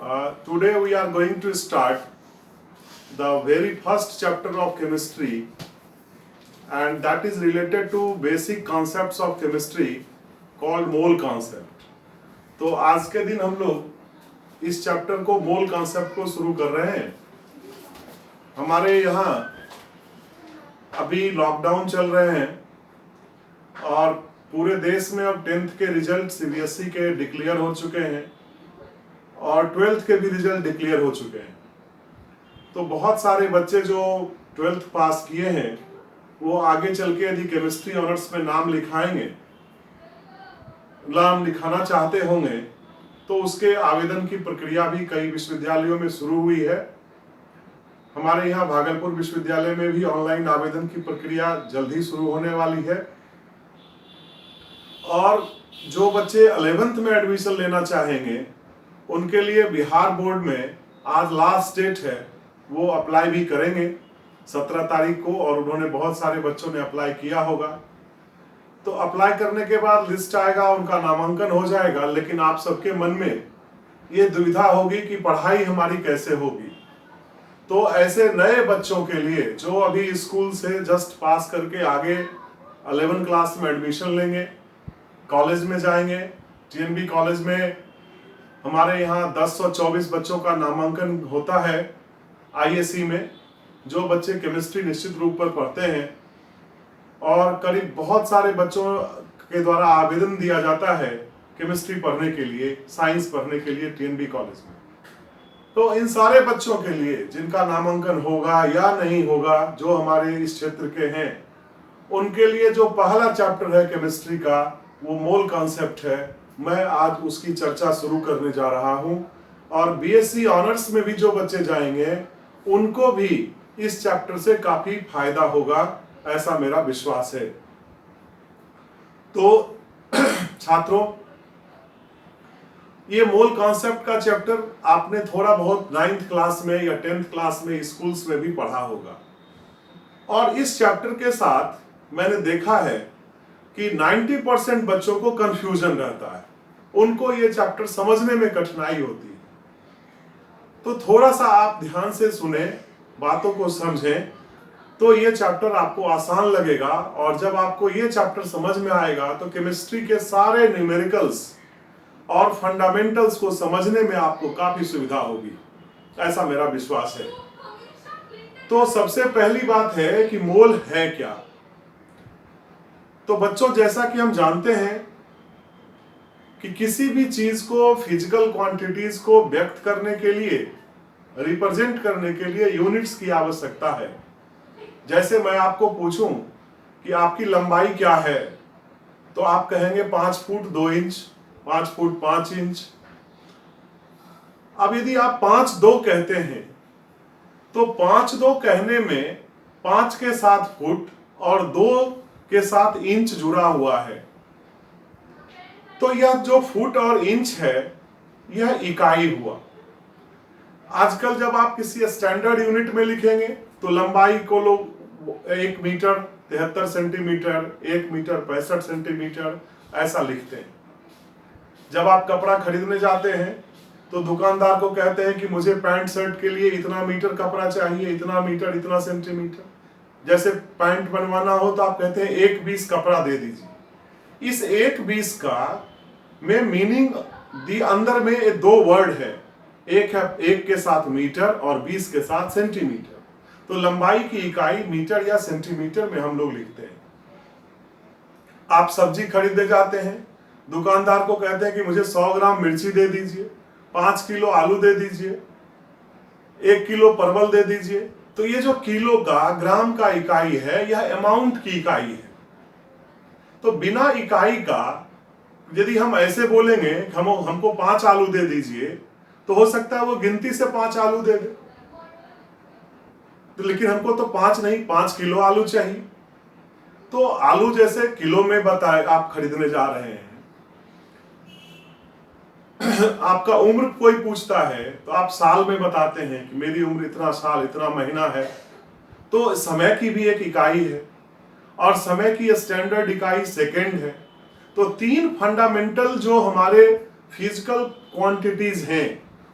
Today we are going to start the very first chapter of chemistry, and that is related to basic concepts of chemistry called mole concept. तो आज के दिन हम लोग इस chapter को mole concept को शुरू कर रहे हैं। हमारे यहाँ अभी लॉकडाउन चल रहे हैं और पूरे देश में अब 10th के रिजल्ट सीबीएसई के डिक्लेयर हो चुके हैं और 12th के भी रिजल्ट डिक्लेयर हो चुके हैं। तो बहुत सारे बच्चे जो 12th पास किए हैं वो आगे चल के यदि केमिस्ट्री ऑनर्स में नाम लिखाना चाहते होंगे तो उसके आवेदन की प्रक्रिया भी कई विश्वविद्यालयों में शुरू हुई है। हमारे यहाँ भागलपुर विश्वविद्यालय में भी ऑनलाइन आवेदन की प्रक्रिया जल्द ही शुरू होने वाली है और जो बच्चे 11th में एडमिशन लेना चाहेंगे उनके लिए बिहार बोर्ड में आज लास्ट डेट है, वो अप्लाई भी करेंगे 17 तारीख को और उन्होंने बहुत सारे बच्चों ने अप्लाई किया होगा। तो अप्लाई करने के बाद लिस्ट आएगा, उनका नामांकन हो जाएगा, लेकिन आप सबके मन में ये दुविधा होगी कि पढ़ाई हमारी कैसे होगी। तो ऐसे नए बच्चों के लिए जो अभी स्कूल से जस्ट पास करके आगे 11 क्लास में एडमिशन लेंगे, कॉलेज में जाएंगे, टीएनबी कॉलेज में हमारे यहाँ 1024 बच्चों का नामांकन होता है आईएससी में, जो बच्चे केमिस्ट्री निश्चित रूप पर पढ़ते हैं और करीब बहुत सारे बच्चों के द्वारा आवेदन दिया जाता है केमिस्ट्री पढ़ने के लिए, साइंस पढ़ने के लिए टीएनबी कॉलेज में। तो इन सारे बच्चों के लिए जिनका नामांकन होगा या नहीं होगा, जो हमारे इस क्षेत्र के हैं, उनके लिए जो पहला चैप्टर है केमिस्ट्री का वो मोल कॉन्सेप्ट है। मैं आज उसकी चर्चा शुरू करने जा रहा हूं और बीएससी ऑनर्स में भी जो बच्चे जाएंगे उनको भी इस चैप्टर से काफी फायदा होगा, ऐसा मेरा विश्वास है। तो छात्रों, ये मोल कॉन्सेप्ट का चैप्टर आपने थोड़ा बहुत 9th क्लास में या 10th क्लास में स्कूल्स में भी पढ़ा होगा और इस चैप्टर के साथ मैंने देखा है कि 90% बच्चों को कंफ्यूजन रहता है, उनको ये चैप्टर समझने में कठिनाई होती है। तो थोड़ा सा आप ध्यान से सुने, बातों को समझें, तो ये चैप्टर आपको आसान लगेगा और जब आपको ये चैप्टर समझ में आएगा तो केमिस्ट्री के सारे न्यूमेरिकल्स और फंडामेंटल्स को समझने में आपको काफी सुविधा होगी, ऐसा मेरा विश्वास है। तो सबसे पहली बात है कि मोल है क्या। तो बच्चों, जैसा कि हम जानते हैं कि किसी भी चीज को, फिजिकल क्वांटिटीज को व्यक्त करने के लिए, रिप्रेजेंट करने के लिए यूनिट्स की आवश्यकता है। जैसे मैं आपको पूछूं कि आपकी लंबाई क्या है, तो आप कहेंगे 5 फुट 2 इंच, 5 फुट 5 इंच। अब यदि आप 5'2" कहते हैं तो 5'2" कहने में 5 के साथ फुट और 2 के साथ इंच जुड़ा हुआ है। तो यह जो फुट और इंच है यह इकाई हुआ। आजकल जब आप किसी स्टैंडर्ड यूनिट में लिखेंगे तो लंबाई को लोग 1 मीटर 73 सेंटीमीटर, 1 मीटर 65 सेंटीमीटर ऐसा लिखते हैं। जब आप कपड़ा खरीदने जाते हैं तो दुकानदार को कहते हैं कि मुझे पैंट शर्ट के लिए इतना मीटर कपड़ा चाहिए, इतना मीटर, इतना सेंटीमीटर। जैसे पैंट बनवाना हो तो आप कहते हैं 1/20 कपड़ा दे दीजिए। इस 1/20 का में मीनिंग अंदर में 2 वर्ड है, एक है 1 के साथ मीटर और 20 के साथ सेंटीमीटर। तो लंबाई की इकाई मीटर या सेंटीमीटर में हम लोग लिखते हैं। आप सब्जी खरीदने जाते हैं, दुकानदार को कहते हैं कि मुझे 100 ग्राम मिर्ची दे दीजिए, 5 किलो आलू दे दीजिए, 1 किलो परवल दे दीजिए। तो ये जो किलो का, ग्राम का इकाई है, यह अमाउंट की इकाई है। तो बिना इकाई का यदि हम ऐसे बोलेंगे हमको 5 आलू दे दीजिए, तो हो सकता है वो गिनती से 5 आलू दे दे, तो लेकिन हमको तो 5 नहीं 5 किलो आलू चाहिए। तो आलू जैसे किलो में बताए आप खरीदने जा रहे हैं। आपका उम्र कोई पूछता है तो आप साल में बताते हैं कि मेरी उम्र इतना साल, इतना महीना है। तो समय की भी एक इकाई है और समय की स्टैंडर्ड इकाई सेकंड है। तो 3 फंडामेंटल जो हमारे फिजिकल क्वांटिटीज हैं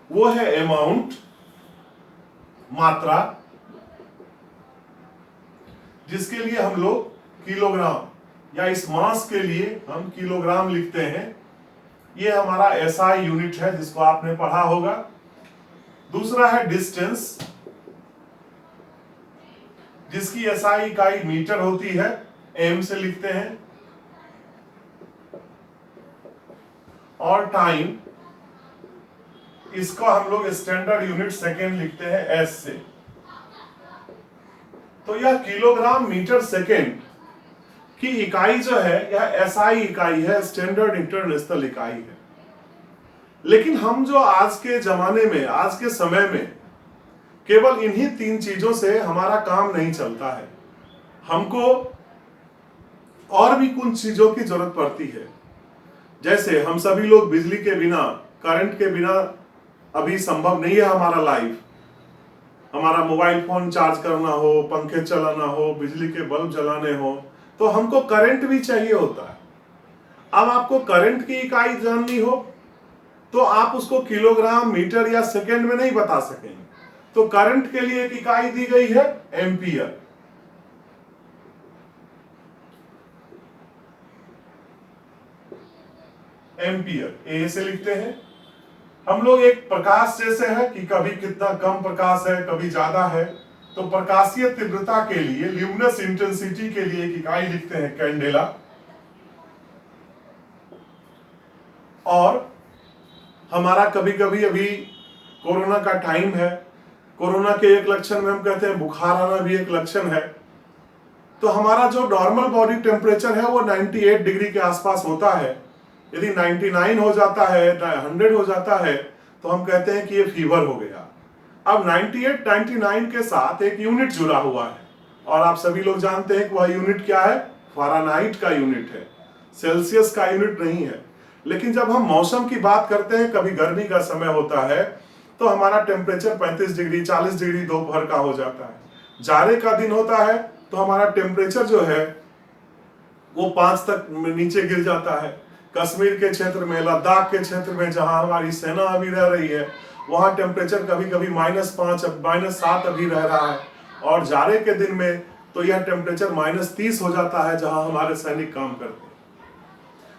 वो है अमाउंट, मात्रा, जिसके लिए हम लोग किलोग्राम या इस मास के लिए हम किलोग्राम लिखते हैं। ये हमारा एसआई यूनिट है जिसको आपने पढ़ा होगा। दूसरा है डिस्टेंस, जिसकी एसआई इकाई मीटर होती है, एम से लिखते हैं। और टाइम, इसको हम लोग स्टैंडर्ड यूनिट सेकेंड लिखते हैं, एस से। तो यह किलोग्राम मीटर सेकेंड की इकाई जो है यह एसआई इकाई है, स्टैंडर्ड इंटरनेशनल इकाई है। लेकिन हम जो आज के जमाने में, आज के समय में केवल इन्हीं तीन चीजों से हमारा काम नहीं चलता है, हमको और भी कुछ चीजों की जरूरत पड़ती है। जैसे हम सभी लोग बिजली के बिना, करंट के बिना अभी संभव नहीं है हमारा लाइफ। हमारा मोबाइल फोन चार्ज करना हो, पंखे चलाना हो, बिजली के बल्ब जलाने हो, तो हमको करंट भी चाहिए होता है। अब आपको करंट की इकाई जाननी हो तो आप उसको किलोग्राम, मीटर या सेकेंड में नहीं बता सकेंगे। तो करंट के लिए एक इकाई दी गई है, एम्पियर। एम्पियर ए से लिखते हैं हम लोग। एक प्रकाश जैसे है कि कभी कितना कम प्रकाश है, कभी ज्यादा है, तो प्रकाशीय तीव्रता के लिए, ल्यूमिनस इंटेंसिटी के लिए एक इकाई लिखते हैं, कैंडेला। और हमारा कभी कभी, अभी कोरोना का टाइम है, कोरोना के एक लक्षण में हम कहते हैं बुखार आना भी एक लक्षण है। तो हमारा जो नॉर्मल बॉडी टेम्परेचर है वो 98 डिग्री के आसपास होता है। यदि 99 हो जाता है, 100 हो जाता है, तो हम कहते हैं कि ये फीवर हो गया। अब 98, 99 के साथ एक यूनिट जुड़ा हुआ है, और आप सभी लोग जानते हैं कि वह यूनिट क्या है, फ़ारेनहाइट का यूनिट है, सेल्सियस का यूनिट नहीं है। लेकिन जब हम मौसम की बात करते हैं, कभी गर्मी का समय होता है तो हमारा टेम्परेचर 35 डिग्री, 40 डिग्री दोपहर का हो जाता है। जाड़े का दिन होता है तो हमारा टेम्परेचर जो है वो 5 तक नीचे गिर जाता है। कश्मीर के क्षेत्र में, लद्दाख के क्षेत्र में, जहां हमारी सेना अभी रह रही है, वहां टेम्परेचर कभी कभी -5, -7 अभी रह रहा है। और जाड़े के दिन में तो यह टेम्परेचर -30 हो जाता है, जहां हमारे सैनिक काम करते हैं।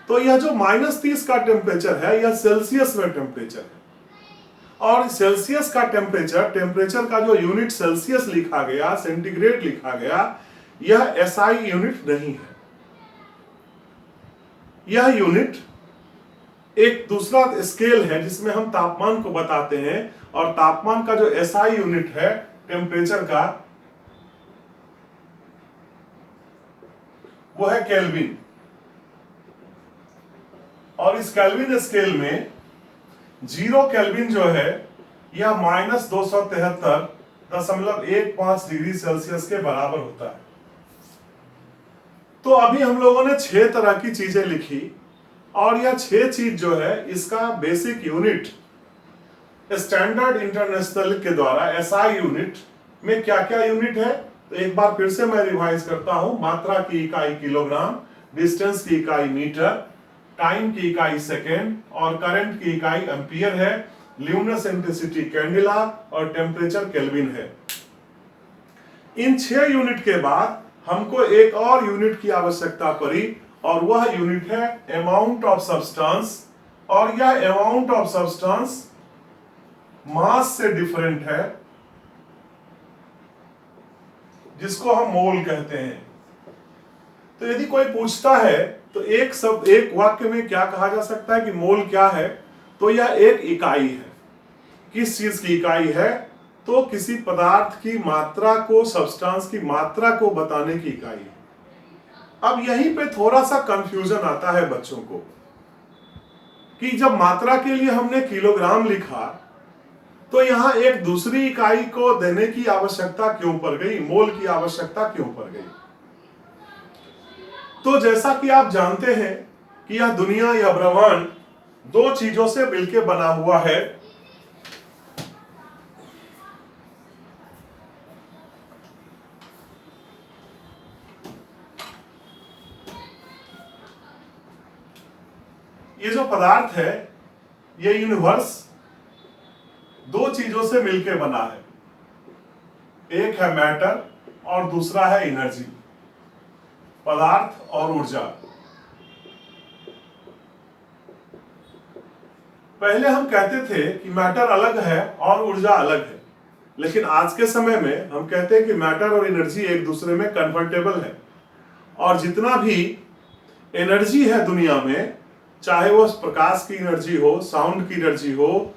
तो यह जो -30 का टेम्परेचर है, यह सेल्सियस में टेम्परेचर है। और सेल्सियस का टेम्परेचर, टेम्परेचर का जो यूनिट सेल्सियस लिखा गया, सेंटीग्रेड लिखा गया, यह एसआई यूनिट नहीं है। यह यूनिट एक दूसरा स्केल है जिसमें हम तापमान को बताते हैं, और तापमान का जो एसआई यूनिट है टेम्परेचर का, वो है केल्विन। और इस केल्विन स्केल में 0 केल्विन जो है यह -273.15 डिग्री सेल्सियस के बराबर होता है। तो अभी हम लोगों ने 6 तरह की चीजें लिखी, और यह 6 चीज जो है इसका बेसिक यूनिट स्टैंडर्ड इंटरनेशनल के द्वारा एसआई यूनिट में क्या क्या यूनिट है, तो एक बार फिर से मैं रिवाइज करता हूं। मात्रा की इकाई किलोग्राम, डिस्टेंस की इकाई मीटर, टाइम की इकाई सेकेंड, और करंट की इकाई एम्पियर है, ल्यूमिनस इंटेंसिटी कैंडेला, और टेम्परेचर केल्विन है। इन 6 यूनिट के बाद हमको एक और यूनिट की आवश्यकता पड़ी, और वह यूनिट है अमाउंट ऑफ सब्सटेंस। और यह अमाउंट ऑफ सब्सटेंस मास से डिफरेंट है, जिसको हम मोल कहते हैं। तो यदि कोई पूछता है तो एक शब्द, एक वाक्य में क्या कहा जा सकता है कि मोल क्या है, तो यह एक इकाई है। किस चीज की इकाई है, तो किसी पदार्थ की मात्रा को, सब्सटेंस की मात्रा को बताने की इकाई है। अब यहीं पे थोड़ा सा कंफ्यूजन आता है बच्चों को कि जब मात्रा के लिए हमने किलोग्राम लिखा, तो यहां एक दूसरी इकाई को देने की आवश्यकता क्यों पड़ गई, मोल की आवश्यकता क्यों पड़ गई। तो जैसा कि आप जानते हैं कि यह दुनिया, यह ब्रह्मांड 2 चीजों से मिलकर बना हुआ है। ये जो पदार्थ है, ये यूनिवर्स दो चीजों से मिलकर बना है, एक है मैटर और दूसरा है एनर्जी, पदार्थ और ऊर्जा। पहले हम कहते थे कि मैटर अलग है और ऊर्जा अलग है, लेकिन आज के समय में हम कहते हैं कि मैटर और एनर्जी एक दूसरे में कन्वर्टेबल है, और जितना भी एनर्जी है दुनिया में, चाहे वो प्रकाश की एनर्जी हो, साउंड की एनर्जी हो,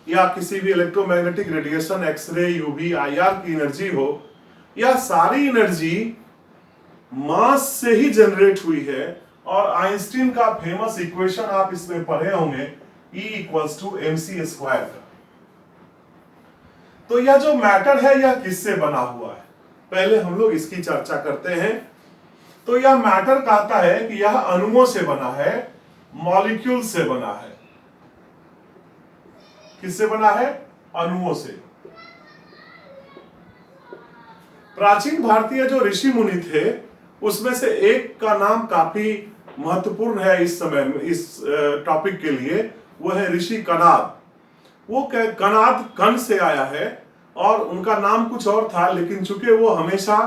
या किसी भी electromagnetic radiation, x ray, UV, IR की एनर्जी हो, यह सारी एनर्जी मास से ही जनरेट हुई है। और आइंस्टीन का फेमस इक्वेशन आप इसमें पढ़े होंगे, E = mc²। तो यह जो मैटर है यह किससे बना हुआ है, पहले हम लोग इसकी चर्चा करते हैं। तो यह मैटर कहता है कि यह अणुओं से बना है, मॉलिक्यूल से बना है। किससे बना है? अणुओं से। प्राचीन भारतीय जो ऋषि मुनि थे उसमें से एक का नाम काफी महत्वपूर्ण है इस समय इस टॉपिक के लिए, वो है ऋषि कनाद। वो कनाद कण से आया है और उनका नाम कुछ और था, लेकिन चूंकि वो हमेशा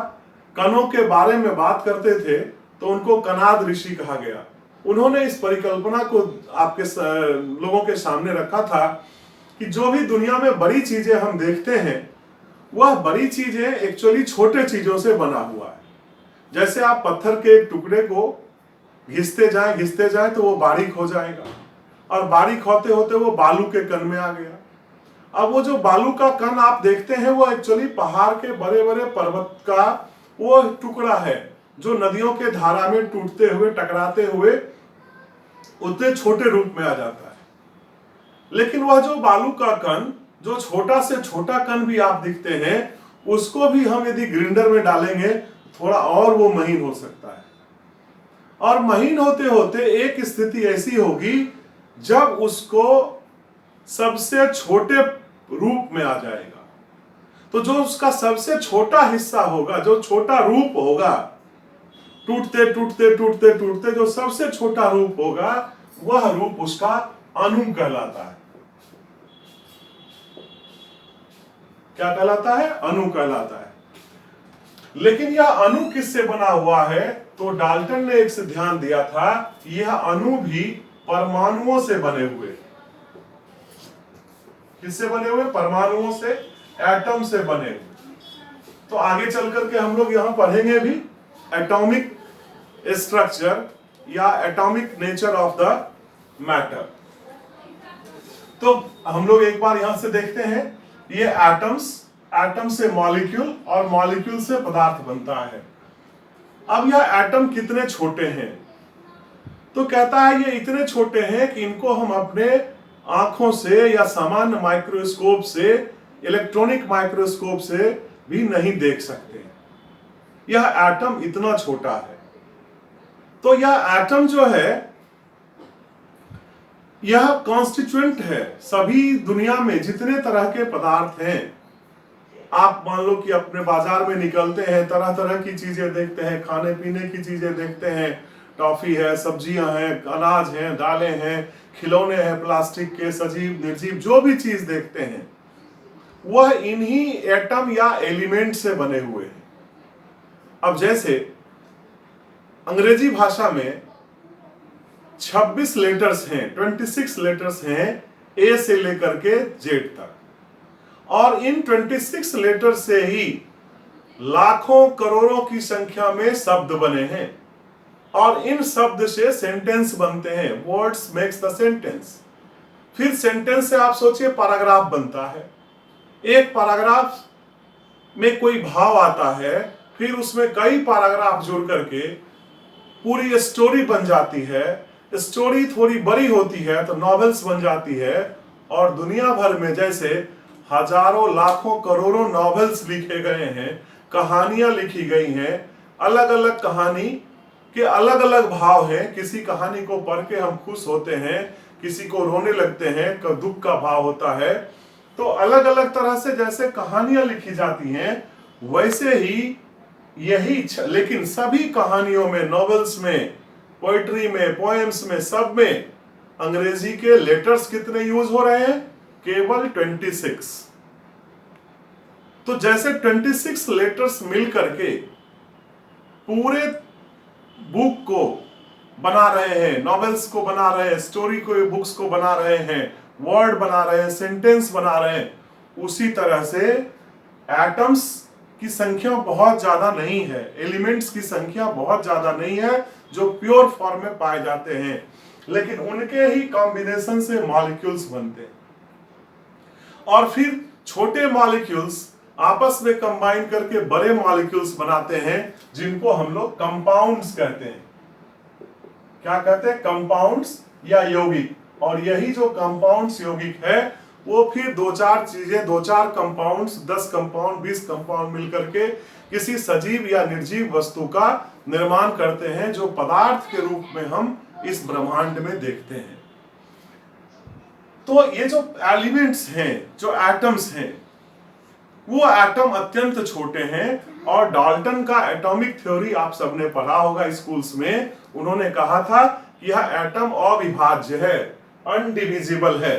कणों के बारे में बात करते थे तो उनको कनाद ऋषि कहा गया। उन्होंने इस परिकल्पना को आपके लोगों के सामने रखा था कि जो भी दुनिया में बड़ी चीजें हम देखते हैं वह बड़ी चीजें एक्चुअली छोटे चीजों से बना हुआ है। जैसे आप पत्थर के एक टुकड़े को घिसते जाए तो वो बारीक हो जाएगा, और बारीक होते होते वो बालू के कण में आ गया। अब वो जो बालू का कण आप देखते हैं वो एक्चुअली पहाड़ के बड़े बड़े पर्वत का वो टुकड़ा है जो नदियों के धारा में टूटते हुए, टकराते हुए उतने छोटे रूप में आ जाता है। लेकिन वह जो बालू का कण, जो छोटा से छोटा कण भी आप दिखते हैं, उसको भी हम यदि ग्राइंडर में डालेंगे थोड़ा और वो महीन हो सकता है। और महीन होते होते एक स्थिति ऐसी होगी जब उसको सबसे छोटे रूप में आ जाएगा। तो जो उसका सबसे छोटा हिस्सा होगा, जो छोटा रूप होगा, टूटते टूटते टूटते टूटते जो सबसे छोटा रूप होगा, वह रूप उसका अणु कहलाता है। क्या कहलाता है? अणु कहलाता है। लेकिन यह अणु किससे बना हुआ है? तो डाल्टन ने एक से ध्यान दिया था, यह अणु भी परमाणुओं से बने हुए। किससे बने हुए? परमाणुओं से, एटम से बने हुए। तो आगे चल करके हम लोग यहां पढ़ेंगे भी एटॉमिक स्ट्रक्चर या atomic nature of the matter. तो हम लोग एक बार यहां से देखते हैं, ये एटम्स, एटम से मॉलिक्यूल और मॉलिक्यूल से पदार्थ बनता है। अब यह एटम कितने छोटे हैं? तो कहता है ये इतने छोटे हैं कि इनको हम अपने आंखों से या सामान्य माइक्रोस्कोप से, इलेक्ट्रॉनिक माइक्रोस्कोप से भी नहीं देख सकते। यह एटम इतना छोटा है। तो यह एटम जो है यह कॉन्स्टिट्यूएंट है सभी दुनिया में जितने तरह के पदार्थ हैं। आप मान लो कि अपने बाजार में निकलते हैं, तरह तरह की चीजें देखते हैं, खाने पीने की चीजें देखते हैं, टॉफी है, सब्जियां हैं, अनाज हैं, दालें हैं, खिलौने हैं, प्लास्टिक के, सजीव निर्जीव, जो भी चीज देखते हैं वह इन्हीं एटम या एलिमेंट से बने हुए हैं। अब जैसे अंग्रेजी भाषा में 26 लेटर्स हैं, 26 लेटर्स हैं ए से लेकर के जेड तक, और इन 26 लेटर से ही लाखों करोड़ों की संख्या में शब्द बने हैं, और इन शब्द से सेंटेंस बनते हैं। Words makes the sentence. फिर सेंटेंस से आप सोचिए पैराग्राफ बनता है। एक पैराग्राफ में कोई भाव आता है, फिर उसमें कई पैराग्राफ जुड़ करके पूरी स्टोरी बन जाती है। स्टोरी थोड़ी बड़ी होती है तो नॉवेल्स बन जाती है, और दुनिया भर में जैसे हजारों, लाखों, करोड़ों नॉवेल्स लिखे गए हैं, कहानियां लिखी गई हैं, अलग अलग कहानी के अलग अलग भाव हैं। किसी कहानी को पढ़ के हम खुश होते हैं, किसी को रोने लगते हैं, दुख का भाव होता है। तो अलग अलग तरह से जैसे कहानियां लिखी जाती हैं वैसे ही यही, लेकिन सभी कहानियों में, नॉवेल्स में, पोएट्री में, पोएम्स में, सब में अंग्रेजी के लेटर्स कितने यूज हो रहे हैं? केवल 26। तो जैसे 26 लेटर्स मिल करके पूरे बुक को बना रहे हैं, नॉवेल्स को बना रहे हैं, स्टोरी को, बुक्स को बना रहे हैं, वर्ड बना रहे हैं, सेंटेंस बना रहे हैं, उसी तरह से एटम्स की संख्या बहुत ज्यादा नहीं है, एलिमेंट्स की संख्या बहुत ज्यादा नहीं है जो प्योर फॉर्म में पाए जाते हैं, लेकिन उनके ही कॉम्बिनेशन से मॉलिक्यूल्स बनते हैं। और फिर छोटे मॉलिक्यूल्स आपस में कंबाइन करके बड़े मॉलिक्यूल्स बनाते हैं, जिनको हम लोग कंपाउंड्स कहते हैं। क्या कहते हैं? कंपाउंड्स या यौगिक। और यही जो कंपाउंड्स यौगिक है वो फिर दो चार चीजें, दो चार कंपाउंड्स, 10 कंपाउंड, 20 कंपाउंड मिलकर के किसी सजीव या निर्जीव वस्तु का निर्माण करते हैं, जो पदार्थ के रूप में हम इस ब्रह्मांड में देखते हैं। तो ये जो एलिमेंट्स हैं, जो एटम्स हैं, वो एटम अत्यंत छोटे हैं। और डाल्टन का एटॉमिक थ्योरी आप सबने पढ़ा होगा स्कूल्स में। उन्होंने कहा था कि यह एटम अविभाज्य है, अनडिविजिबल है।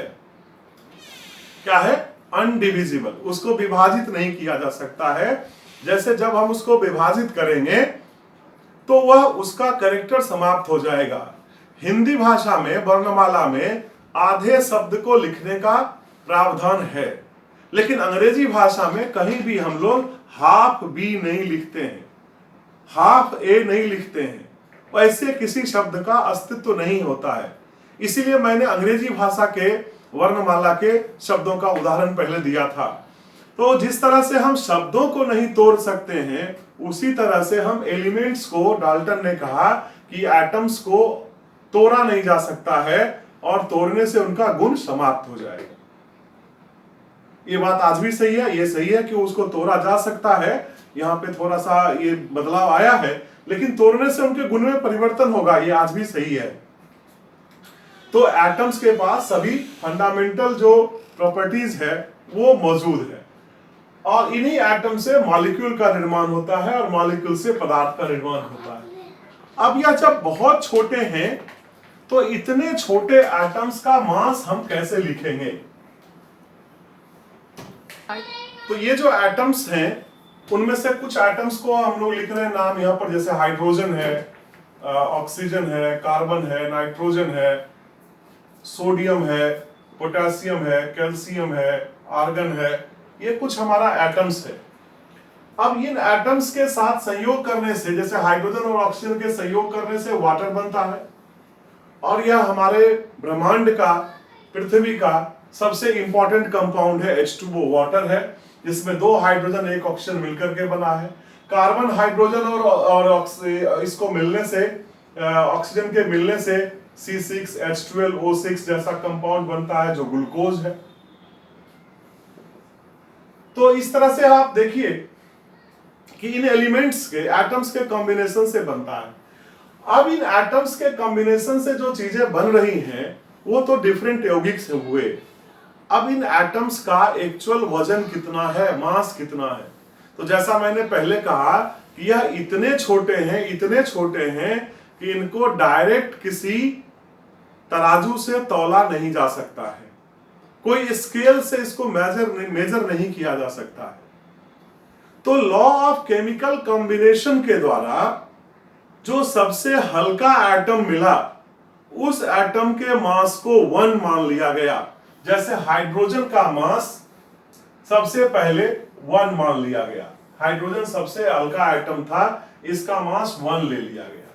क्या है? अनडिविजिबल। उसको विभाजित नहीं किया जा सकता है। जैसे जब हम उसको विभाजित करेंगे तो वह उसका कैरेक्टर समाप्त हो जाएगा। हिंदी भाषा में वर्णमाला में आधे शब्द को लिखने का प्रावधान है, लेकिन अंग्रेजी भाषा में कहीं भी हम लोग हाफ बी नहीं लिखते हैं, हाफ ए नहीं लिखते हैं। वैसे किसी शब्द का अस्तित्व नहीं होता है। इसीलिए मैंने अंग्रेजी भाषा के वर्णमाला के शब्दों का उदाहरण पहले दिया था। तो जिस तरह से हम शब्दों को नहीं तोड़ सकते हैं, उसी तरह से हम एलिमेंट्स को, डाल्टन ने कहा कि एटम्स को तोड़ा नहीं जा सकता है, और तोड़ने से उनका गुण समाप्त हो जाएगा। ये बात आज भी सही है। ये सही है कि उसको तोड़ा जा सकता है, यहाँ पे थोड़ा सा ये बदलाव आया है, लेकिन तोड़ने से उनके गुण में परिवर्तन होगा, ये आज भी सही है। तो एटम्स के पास सभी फंडामेंटल जो प्रॉपर्टीज है वो मौजूद है, और इन्हीं एटम से मॉलिक्यूल का निर्माण होता है, और मॉलिक्यूल से पदार्थ का निर्माण होता है। अब यह जब बहुत छोटे हैं, तो इतने छोटे एटम्स का मास हम कैसे लिखेंगे? तो ये जो एटम्स हैं, उनमें से कुछ एटम्स को हम लोग लिख रहे हैं नाम यहाँ पर, जैसे हाइड्रोजन है, ऑक्सीजन है, कार्बन है, नाइट्रोजन है, सोडियम है, पोटेशियम है, कैल्शियम है, आर्गन है। ये कुछ हमारा एटम्स है। अब इन एटम्स के साथ संयोग करने से, जैसे हाइड्रोजन और ऑक्सीजन के संयोग करने से वाटर बनता है, और यह हमारे ब्रह्मांड का, पृथ्वी का सबसे इंपॉर्टेंट कंपाउंड है। H2O वाटर है, जिसमें 2 हाइड्रोजन 1 ऑक्सीजन मिलकर के बना है। कार्बन, हाइड्रोजन और इसको मिलने से, ऑक्सीजन के मिलने से C6H12O6 जैसा कंपाउंड बनता है, जो ग्लूकोज है। तो इस तरह से आप देखिए कि इन एलिमेंट्स के, एटम्स के कॉम्बिनेशन से बनता है। अब इन एटम्स के कॉम्बिनेशन से जो चीजें बन रही हैं वो तो डिफरेंट यौगिक से हुए। अब इन एटम्स का एक्चुअल वजन कितना है, मास कितना है? तो जैसा मैंने पहले कहा कि यह इतने छोटे हैं, इतने छोटे हैं कि इनको डायरेक्ट किसी तराजू से तौला नहीं जा सकता है, कोई स्केल से इसको मेजर नहीं किया जा सकता है। तो लॉ ऑफ केमिकल कॉम्बिनेशन के द्वारा जो सबसे हल्का एटम मिला, उस एटम के मास को 1 मान लिया गया। जैसे हाइड्रोजन का मास सबसे पहले 1 मान लिया गया। हाइड्रोजन सबसे हल्का एटम था, इसका मास 1 ले लिया गया,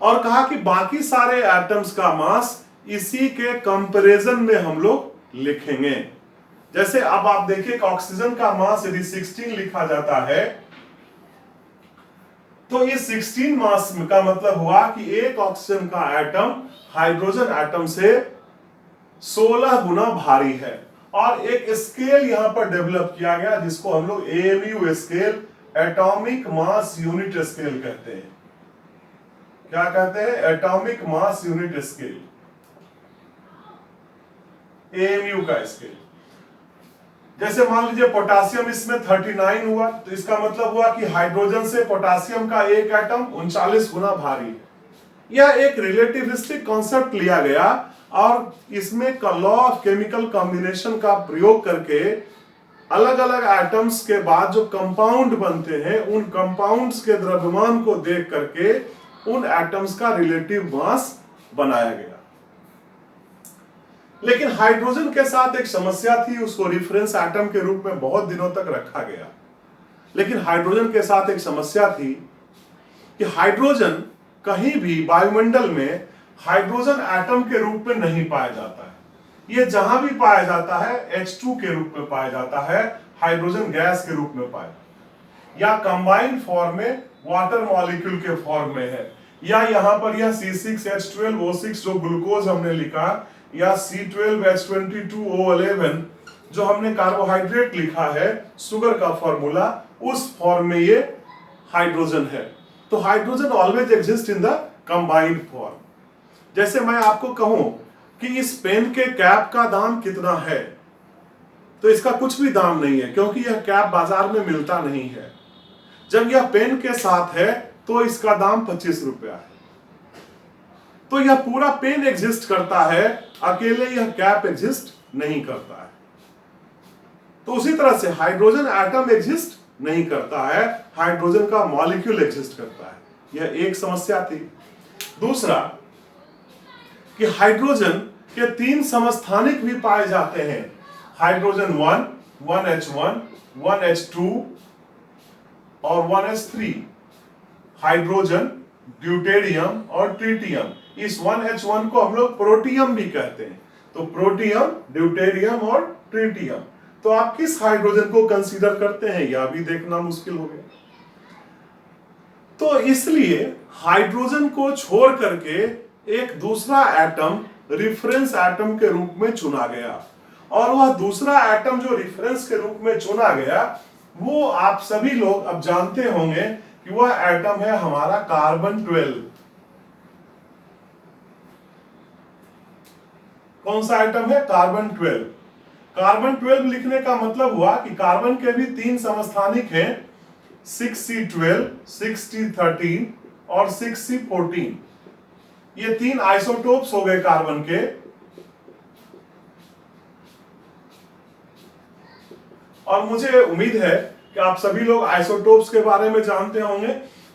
और कहा कि बाकी सारे एटम्स का मास इसी के कंपैरिजन में हम लोग लिखेंगे। जैसे अब आप देखिए, ऑक्सीजन का मास यदि 16 लिखा जाता है, तो ये 16 मास का मतलब हुआ कि एक ऑक्सीजन का एटम हाइड्रोजन एटम से 16 गुना भारी है। और एक स्केल यहां पर डेवलप किया गया, जिसको हम लोग AMU scale, atomic mass unit scale कहते हैं। क्या कहते हैं? Atomic mass unit scale, AMU का स्केल। जैसे मान लीजिए पोटासियम इसमें 39 हुआ, तो इसका मतलब हुआ कि हाइड्रोजन से पोटासियम का एक एटम 39 गुना भारी है। यह एक रिलेटिविस्टिक कॉन्सेप्ट लिया गया, और इसमें लॉ ऑफ केमिकल कॉम्बिनेशन का प्रयोग करके अलग अलग एटम्स के बाद जो कंपाउंड बनते हैं उन कंपाउंड्स के द्रव्यमान को देख करके उन एटम्स का रिलेटिव मास बनाया गया। लेकिन हाइड्रोजन के साथ एक समस्या थी, उसको रेफरेंस एटम के रूप में बहुत दिनों तक रखा गया। लेकिन हाइड्रोजन के साथ एक समस्या थी कि हाइड्रोजन कहीं भी वायुमंडल में हाइड्रोजन एटम के रूप में नहीं पाया जाता है। ये जहां भी पाया जाता है H2 के रूप में पाया जाता है, हाइड्रोजन गैस के रूप में पाया जाता है, या कंबाइंड फॉर्म में वाटर मॉलिक्यूल के फॉर्म में है, या यहां पर यह C6H12O6 जो ग्लूकोज हमने लिखा, या C12H22O11 जो हमने कार्बोहाइड्रेट लिखा है, शुगर का फॉर्मूला, उस फॉर्म में ये हाइड्रोजन है। तो hydrogen always exist in the combined form. जैसे मैं आपको कहूं कि इस पेन के कैप का दाम कितना है, तो इसका कुछ भी दाम नहीं है, क्योंकि यह कैप बाजार में मिलता नहीं है। जब यह पेन के साथ है तो इसका दाम 25 रुपया है। तो यह पूरा पेन एग्जिस्ट करता है, अकेले यह कैप एग्जिस्ट नहीं करता है। तो उसी तरह से हाइड्रोजन एटम एग्जिस्ट नहीं करता है, हाइड्रोजन का मॉलिक्यूल एग्जिस्ट करता है। यह एक समस्या थी। दूसरा कि हाइड्रोजन के 3 समस्थानिक भी पाए जाते हैं, हाइड्रोजन 1, 1H1, 1H2 और 1H3। हाइड्रोजन, ड्यूटेरियम और ट्रिटियम। इस 1H1 को हम लोग प्रोटियम भी कहते हैं। तो प्रोटियम, ड्यूटेरियम और ट्रिटियम। तो आप किस हाइड्रोजन को कंसीडर करते हैं, यह भी देखना मुश्किल हो गया। तो इसलिए हाइड्रोजन को छोड़ करके एक दूसरा एटम रिफरेंस एटम के रूप में चुना गया, और वह दूसरा एटम जो रिफरेंस के रूप में चुना गया, वो आप सभी लोग अब जानते होंगे कि वह एटम है हमारा कार्बन 12। कौन सा एटम है? कार्बन 12। कार्बन 12 लिखने का मतलब हुआ कि कार्बन के भी 3 समस्थानिक हैं, 6C12, 6T13 और 6C14। ये 3 आइसोटोप्स हो गए कार्बन के। और मुझे उम्मीद है कि आप सभी लोग आइसोटोप्स के बारे में जानते होंगे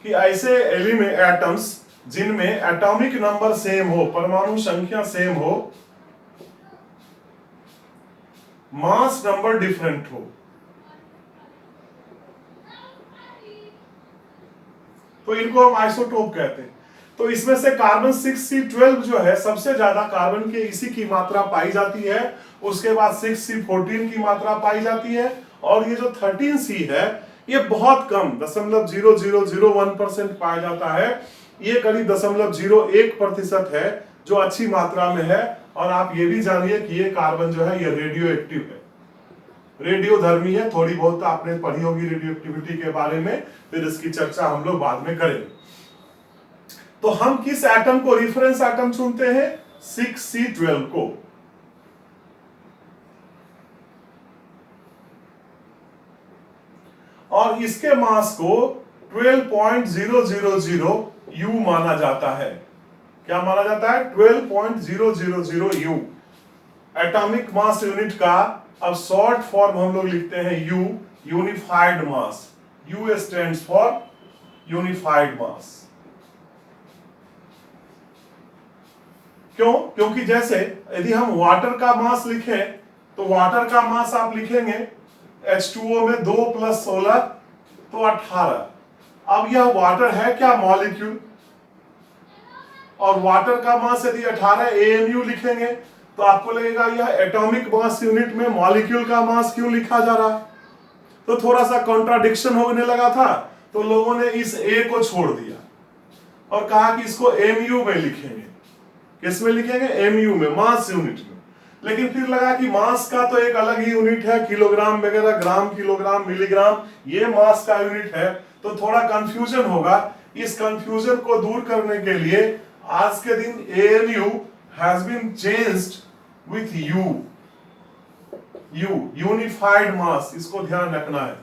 कि ऐसे एलिमेंट एटम्स जिनमें एटॉमिक नंबर सेम हो, परमाणु संख्या सेम हो, मास नंबर डिफरेंट हो, तो इनको हम आइसोटोप कहते हैं। तो इसमें से कार्बन 6C12 जो है, सबसे ज्यादा कार्बन के इसी की मात्रा पाई जाती है। उसके बाद 6C14 की मात्रा पाई जाती है, और ये जो 13C है ये बहुत कम 0.0001% पाया जाता है। ये करीब 0.01% है, जो अच्छी मात्रा में है। और आप ये भी जानिए कि ये कार्बन जो है ये रेडियो एक्टिव है, रेडियोधर्मी है। थोड़ी बहुत आपने पढ़ी होगी रेडियो एक्टिविटी के बारे में, फिर इसकी चर्चा हम लोग बाद में करेंगे। तो हम किस एटम को रेफरेंस एटम चुनते हैं? 6C12 को। और इसके मास को 12.000 U माना जाता है। क्या माना जाता है? 12.000 U एटॉमिक मास यूनिट का। अब शॉर्ट फॉर्म हम लोग लिखते हैं U, unified mass. U stands for unified mass. क्यों? क्योंकि जैसे यदि हम वाटर का मास लिखें तो वाटर का मास आप लिखेंगे H2O में 2 + 16 तो 18। अब यह वाटर है क्या? मॉलिक्यूल। और वाटर का मास यदि 18 AMU लिखेंगे तो आपको लगेगा यह एटॉमिक मास यूनिट में मॉलिक्यूल का मास क्यों लिखा जा रहा है? तो थोड़ा सा कॉन्ट्राडिक्शन होने लगा था, तो लोगों ने इस A को छोड़ दिया और कहा कि इसको MU में लिखेंगे। किस में लिखेंगे? MU में, मास यूनिट में। लेकिन फिर लगा कि मास का तो एक अलग ही यूनिट है, किलोग्राम वगैरह, ग्राम, किलोग्राम, मिलीग्राम, ये मास का यूनिट है, तो थोड़ा कंफ्यूजन होगा। इस कंफ्यूजन को दूर करने के लिए आज के दिन AMU has been changed with U, unified mass. इसको ध्यान रखना है।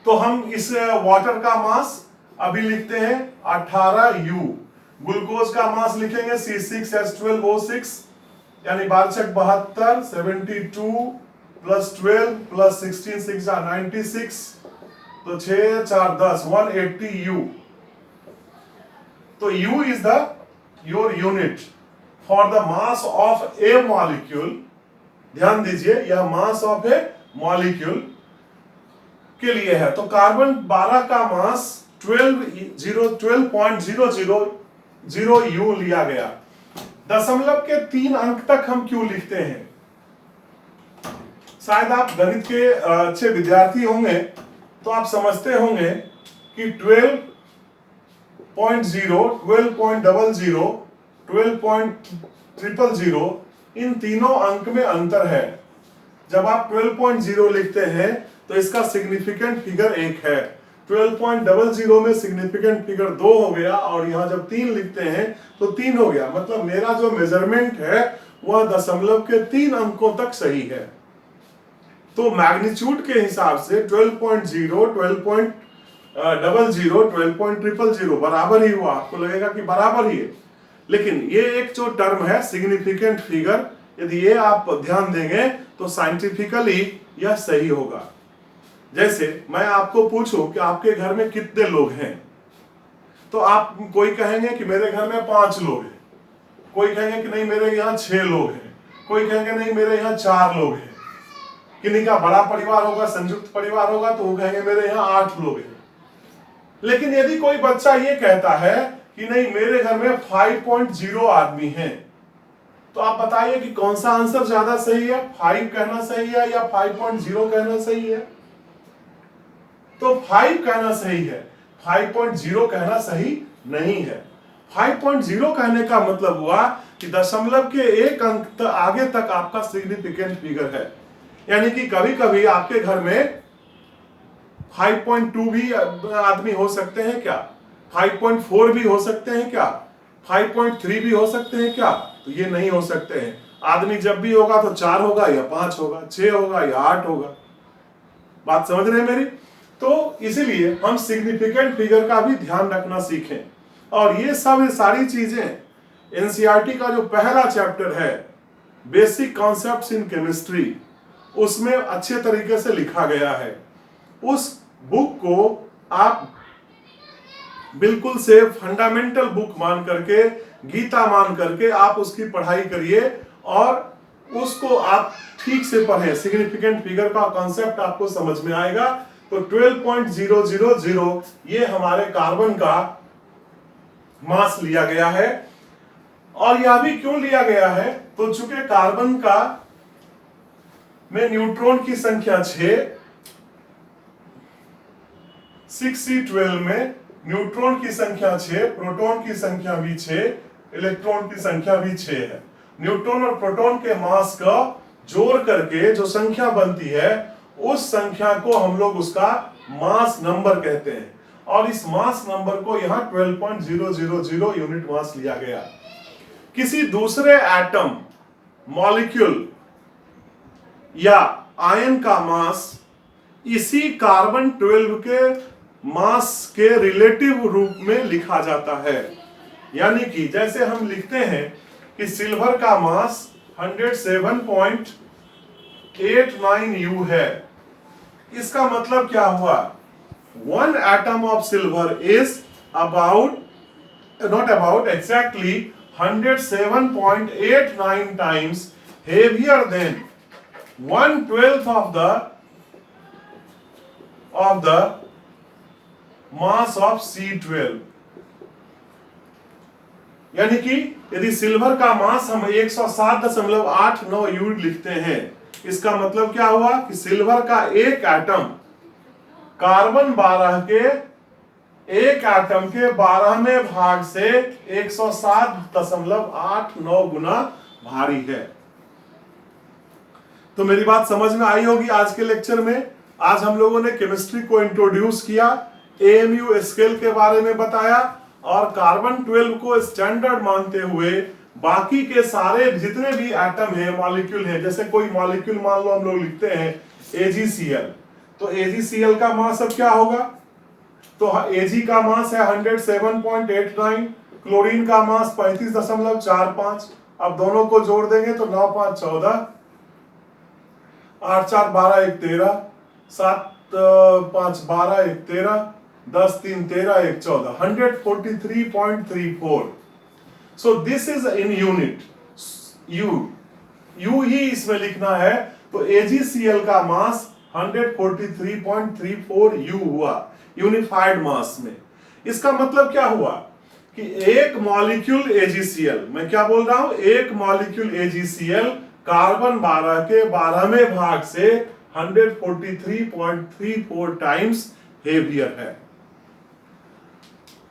तो हम इस वाटर का मास अभी लिखते हैं 18U। ग्लूकोज का मास लिखेंगे C6H12O6, यानी बारचक 72, 72 प्लस 12 प्लस 16, 6 96, तो 6 4 10, 180 U। तो U is the your unit for the mass of a molecule। ध्यान दीजिए, यह मास ऑफ ए मॉलिक्यूल के लिए है। तो कार्बन 12 का मास 12.000 U लिया गया। दशमलव के 3 अंक तक हम क्यों लिखते हैं? शायद आप गणित के अच्छे विद्यार्थी होंगे तो आप समझते होंगे कि 12.0, 12.00, 12.000 इन तीनों अंक में अंतर है। जब आप 12.0 लिखते हैं तो इसका सिग्निफिकेंट फिगर 1 है, 12.00 में सिग्निफिकेंट फिगर 2 हो गया, और यहां जब 3 लिखते हैं तो 3 हो गया। मतलब मेरा जो मेजरमेंट है वह दशमलव के 3 अंकों तक सही है। तो मैग्नीट्यूड के हिसाब से 12.0, 12.00, 12.000 बराबर ही हुआ। आपको लगेगा कि बराबर ही है, लेकिन ये एक जो टर्म है सिग्निफिकेंट फिगर, यदि ये आप ध्यान देंगे तो साइंटिफिकली यह सही होगा। जैसे मैं आपको पूछूं कि आपके घर में कितने लोग हैं, तो आप कोई कहेंगे कि मेरे घर में 5 लोग हैं, कोई कहेंगे कि नहीं मेरे यहाँ 6 लोग हैं, कोई कहेंगे नहीं मेरे यहाँ 4 लोग हैं। किन्हीं का बड़ा परिवार होगा, संयुक्त परिवार होगा, तो वो कहेंगे मेरे यहाँ 8 लोग हैं। लेकिन यदि कोई बच्चा ये कहता है कि नहीं मेरे घर में 5.0 आदमी हैं, तो आप बताइए कि कौन सा आंसर ज्यादा सही है, 5 कहना सही है या 5.0 कहना सही है? तो 5 कहना सही है, 5.0 कहना सही नहीं है। 5.0 कहने का मतलब हुआ कि दशमलव के 1 अंक आगे तक आपका सिग्निफिकेंट फिगर है। यानी कि कभी कभी आपके घर में 5.2 भी आदमी हो सकते हैं क्या? 5.4 भी हो सकते हैं क्या? 5.3 भी हो सकते हैं क्या? तो ये नहीं हो सकते हैं। आदमी जब भी होगा तो 4 होगा या 5 होगा, 6 होगा या 8 होगा। बात समझ रहे हैं मेरी? तो इसीलिए हम सिग्निफिकेंट फिगर का भी ध्यान रखना सीखें। और ये सब सारी चीजें एनसीईआरटी का जो पहला चैप्टर है बेसिक कॉन्सेप्ट्स इन केमिस्ट्री, उसमें अच्छे तरीके से लिखा गया है। उस बुक को आप बिल्कुल से फंडामेंटल बुक मान करके, गीता मान करके आप उसकी पढ़ाई करिए और उसको आप ठीक से पढ़ें। सिग्निफिकेंट फिगर का कॉन्सेप्ट आपको समझ में आएगा। तो 12.000 ये हमारे कार्बन का मास लिया गया है। और यह भी क्यों लिया गया है? तो चूंकि कार्बन का में न्यूट्रॉन की संख्या 6C12 में न्यूट्रॉन की संख्या 6, प्रोटॉन की संख्या भी 6, इलेक्ट्रॉन की संख्या भी 6 है। न्यूट्रॉन और प्रोटॉन के मास का जोड़ करके जो संख्या बनती है, उस संख्या को हम लोग उसका मास नंबर कहते हैं। और इस मास नंबर को यहां 12.000 यूनिट मास लिया गया। किसी दूसरे एटम, मॉलिक्यूल या आयन का मास इसी कार्बन 12 के मास के रिलेटिव रूप में लिखा जाता है। यानी कि जैसे हम लिखते हैं कि सिल्वर का मास 107.89 U है। इसका मतलब क्या हुआ? 1 atom of silver is exactly 107.89 times heavier than 1/12 of the mass of C12। यानी कि यदि सिल्वर का मास हम 107.89 U लिखते हैं, इसका मतलब क्या हुआ कि सिल्वर का एक एटम कार्बन 12 के एक एटम के 12वें भाग से 107.89 गुना भारी है। तो मेरी बात समझ में आई होगी आज के लेक्चर में। आज हम लोगों ने केमिस्ट्री को इंट्रोड्यूस किया, AMU स्केल के बारे में बताया और कार्बन 12 को स्टैंडर्ड मानते हुए बाकी के सारे जितने भी एटम है, मॉलिक्यूल है, जैसे कोई मॉलिक्यूल मान लो हम लोग लिखते हैं AgCl, तो AgCl का मास अब क्या होगा? तो Ag का मास है 107.89 क्लोरीन का मास 35.45, अब दोनों को जोड़ देंगे तो 9 5 14, 8 4 12 1 13, 7 5 12 1 13, 10 3 13 1 14, 143.34. So this is in unit U ही इसमें लिखना है, तो AgCl का मास 143.34 यू हुआ यूनिफाइड मास में। इसका मतलब क्या हुआ कि एक मॉलिक्यूल AgCl, मैं क्या बोल रहा हूं, एक मॉलिक्यूल AgCl कार्बन 12 के 12वें भाग से 143.34 टाइम्स हेवियर है।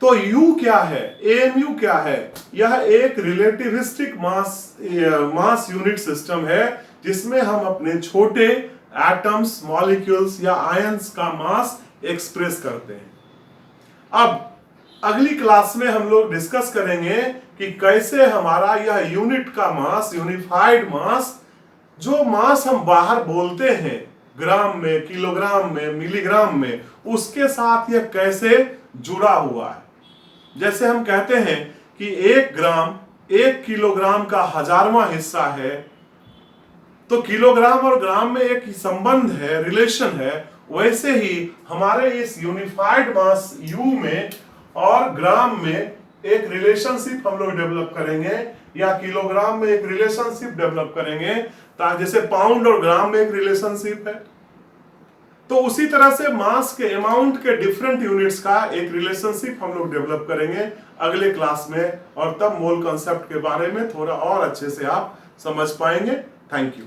तो U क्या है, AMU क्या है? यह एक रिलेटिविस्टिक मास यूनिट सिस्टम है जिसमें हम अपने छोटे एटम्स, मॉलिक्यूल्स या आयंस का मास एक्सप्रेस करते हैं। अब अगली क्लास में हम लोग डिस्कस करेंगे कि कैसे हमारा यह यूनिट का मास, यूनिफाइड मास, जो मास हम बाहर बोलते हैं ग्राम में, किलोग्राम में, मिलीग्राम में, उसके साथ यह कैसे जुड़ा हुआ है। जैसे हम कहते हैं कि 1 ग्राम 1 किलोग्राम का 1000वां हिस्सा है, तो किलोग्राम और ग्राम में एक संबंध है, रिलेशन है। वैसे ही हमारे इस यूनिफाइड मास यू में और ग्राम में एक रिलेशनशिप हम लोग डेवलप करेंगे, या किलोग्राम में एक रिलेशनशिप डेवलप करेंगे, ताकि जैसे पाउंड और ग्राम में एक रिलेशनशिप है, तो उसी तरह से मास के अमाउंट के डिफरेंट यूनिट्स का एक रिलेशनशिप हम लोग डेवलप करेंगे अगले क्लास में, और तब मोल कॉन्सेप्ट के बारे में थोड़ा और अच्छे से आप समझ पाएंगे। Thank you.